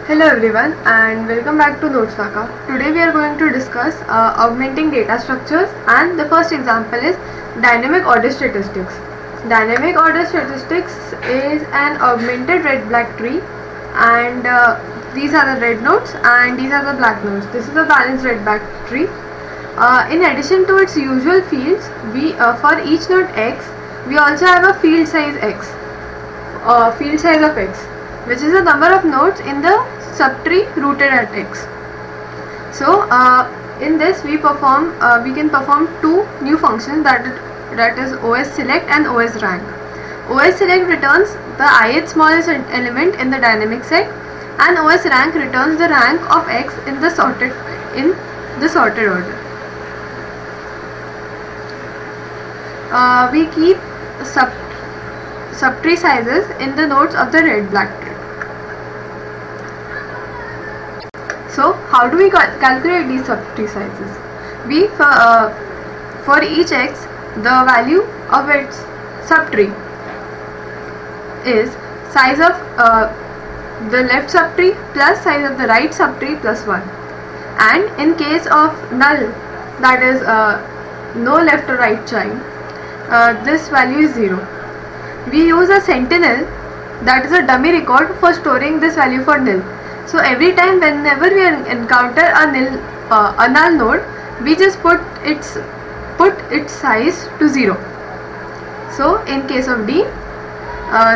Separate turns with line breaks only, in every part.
Hello everyone and welcome back to Notesaka. Today we are going to discuss augmenting data structures, and the first example is dynamic order statistics. Dynamic order statistics is an augmented red-black tree, and these are the red nodes and these are the black nodes. This is a balanced red-black tree. In addition to its usual fields, we for each node x, we also have a field size x, field size of x, which is the number of nodes in the subtree rooted at x. So in this we can perform two new functions, that is OS select and OS rank. OS select returns the ith smallest element in the dynamic set, and OS rank returns the rank of x in the sorted order. We keep subtree sizes in the nodes of the red-black tree. So how do we calculate these subtree sizes? We for each x, the value of its subtree is size of the left subtree plus size of the right subtree plus 1, and in case of null, that is no left or right child, this value is 0. We use a sentinel, that is a dummy record, for storing this value for nil. So every time whenever we encounter a null node, we just put its size to 0. So in case of D,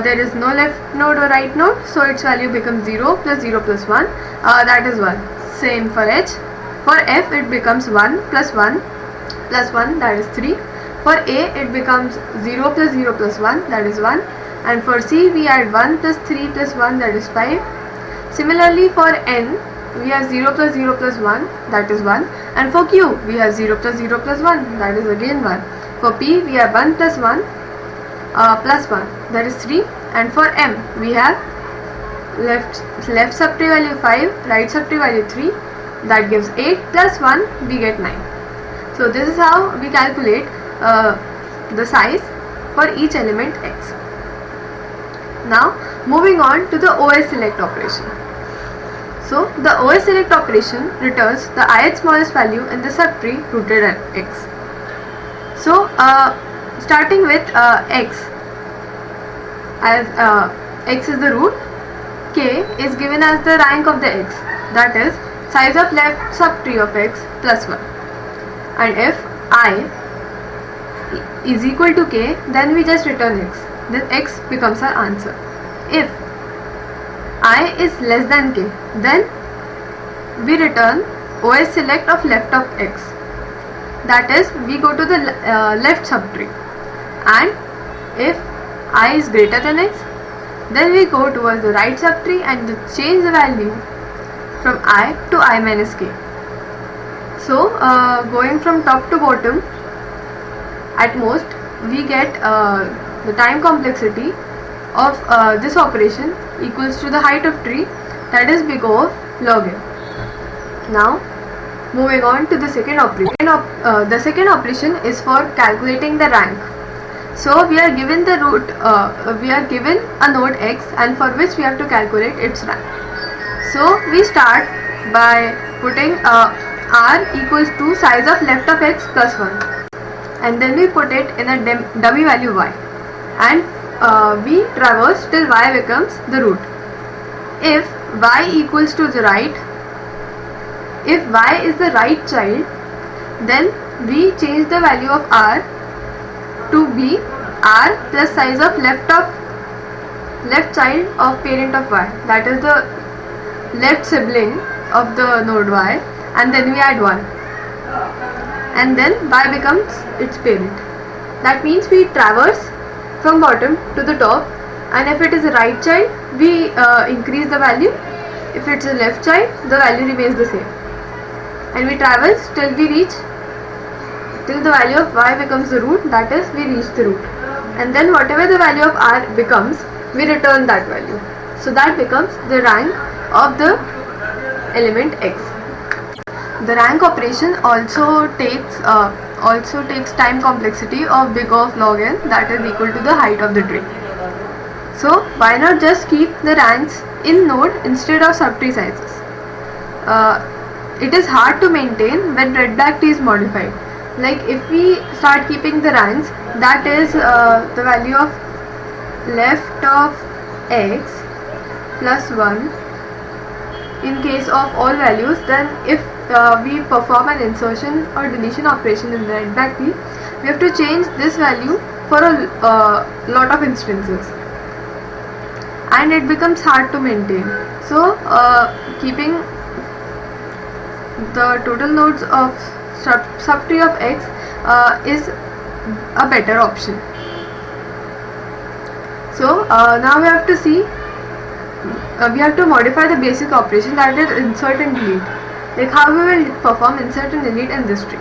there is no left node or right node, so its value becomes 0 plus 0 plus 1, that is 1. Same for H. For F it becomes 1 plus 1 plus 1, that is 3. For A it becomes 0 plus 0 plus 1, that is 1. And for C we add 1 plus 3 plus 1, that is 5. Similarly for N, we have 0 plus 0 plus 1, that is 1. And for Q, we have 0 plus 0 plus 1, that is again 1. For P, we have 1 plus 1 plus 1, that is 3. And for M, we have left subtree value 5, right subtree value 3, that gives 8 plus 1, we get 9. So this is how we calculate the size for each element x. Now moving on to the OS select operation. So the OS select operation returns the ith smallest value in the subtree rooted at x. So starting with x, as x is the root, k is given as the rank of the x, that is size of left subtree of x plus 1. And if I is equal to k, then we just return x. Then x becomes our answer. If I is less than k, then we return OS select of left of x, that is we go to the left subtree. And if I is greater than x, then we go towards the right subtree and change the value from I to I minus k. So going from top to bottom, at most we get the time complexity of this operation equals to the height of tree, that is big O of log n. Now moving on to the second operation. The second operation is for calculating the rank. So we are given the root, we are given a node x, and for which we have to calculate its rank. So we start by putting r equals to size of left of x plus 1, and then we put it in a dummy value y, and we traverse till y becomes the root. If y equals to the right, if y is the right child, then we change the value of r to be r plus size of left child of parent of y, that is the left sibling of the node y, and then we add 1, and then y becomes its parent. That means we traverse from bottom to the top, and if it is a right child, we increase the value. If it's a left child, the value remains the same, and we traverse till the value of y becomes the root, that is we reach the root, and then whatever the value of r becomes, we return that value. So that becomes the rank of the element x. The rank operation also takes time complexity of big O of log n, that is equal to the height of the tree. So why not just keep the ranks in node instead of subtree sizes? It is hard to maintain when red black tree is modified. Like if we start keeping the ranks, that is the value of left of x plus 1 in case of all values, then if we perform an insertion or deletion operation in the red black tree, we have to change this value for a lot of instances, and it becomes hard to maintain. So keeping the total nodes of subtree of x is a better option. So now we have to see, we have to modify the basic operation, that is insert and delete. Like how we will perform insert and delete in this tree.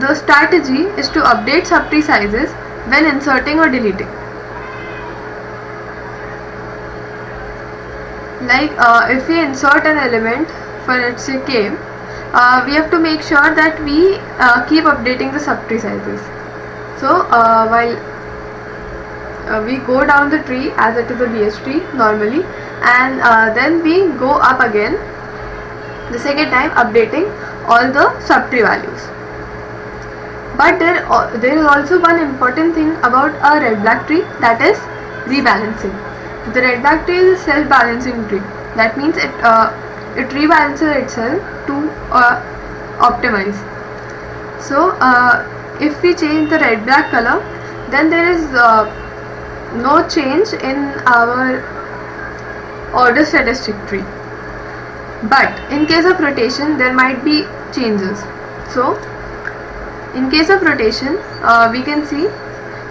The strategy is to update subtree sizes when inserting or deleting. Like if we insert an element for, let's say, k, we have to make sure that we keep updating the subtree sizes. So while we go down the tree as it is a BH tree normally, and then we go up again the second time, updating all the subtree values. But there is also one important thing about a red black tree, that is rebalancing. The red black tree is a self-balancing tree. That means it rebalances itself to optimize. So if we change the red black color, then there is no change in our order statistic tree. But in case of rotation, there might be changes. So in case of rotation, we can see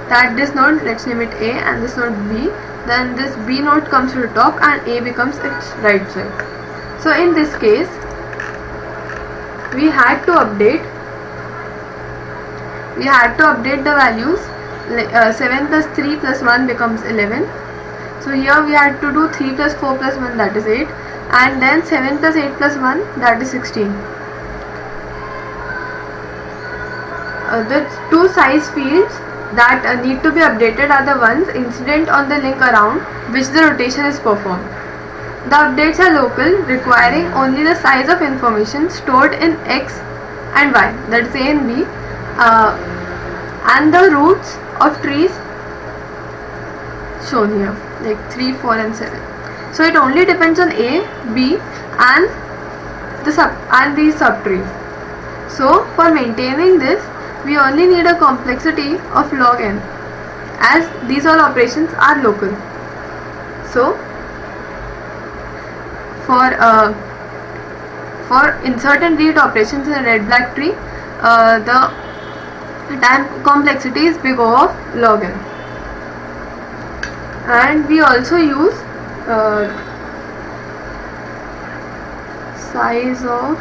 that this node, let's name it A, and this node B, then this B node comes to the top and A becomes its right side. So in this case, we had to update the values. 7 plus 3 plus 1 becomes 11. So here we had to do 3 plus 4 plus 1, that is 8, and then 7 plus 8 plus 1, that is 16. The two size fields that need to be updated are the ones incident on the link around which the rotation is performed. The updates are local, requiring only the size of information stored in X and Y, that is A and B, and the roots of trees shown here, like 3, 4 and 7. So it only depends on A, B and these subtrees. So for maintaining this, we only need a complexity of log n, as these all operations are local. So for insert and delete operations in a red black tree, the time complexity is big O of log n. And we also use size of,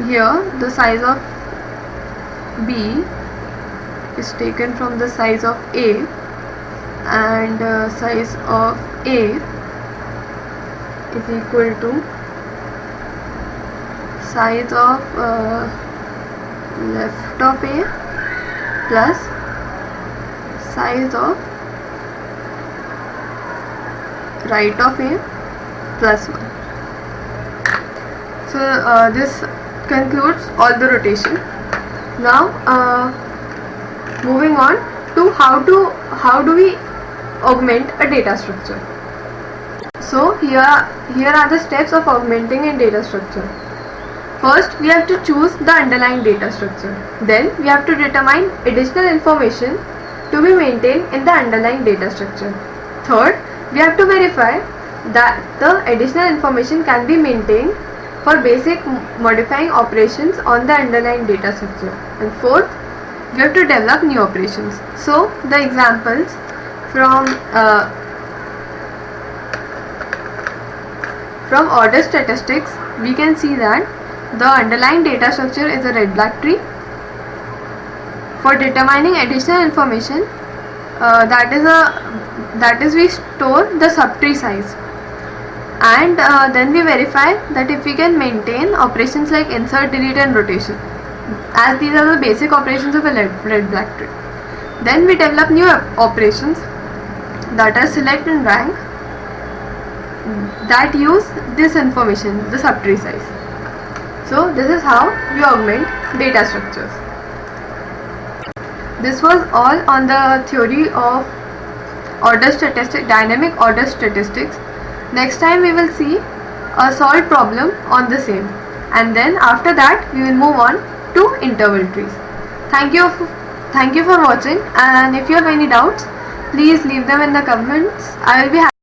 here the size of B is taken from the size of A, and size of A is equal to size of left of A plus size of right of A plus 1. So this concludes all the rotation. Now moving on to how do we augment a data structure. So here are the steps of augmenting a data structure. First, we have to choose the underlying data structure. Then we have to determine additional information to be maintained in the underlying data structure. Third, we have to verify that the additional information can be maintained for basic modifying operations on the underlying data structure. And fourth, we have to develop new operations. So the examples from order statistics, we can see that the underlying data structure is a red black tree. For determining additional information, that is we store the subtree size, and then we verify that if we can maintain operations like insert, delete and rotation, as these are the basic operations of a red black tree. Then we develop new operations that are select and rank that use this information, the subtree size. So this is how we augment data structures. This was all on the theory of dynamic order statistics. Next time we will see a solved problem on the same, and then after that we will move on to interval trees. Thank you for watching, and if you have any doubts, please leave them in the comments. I will be happy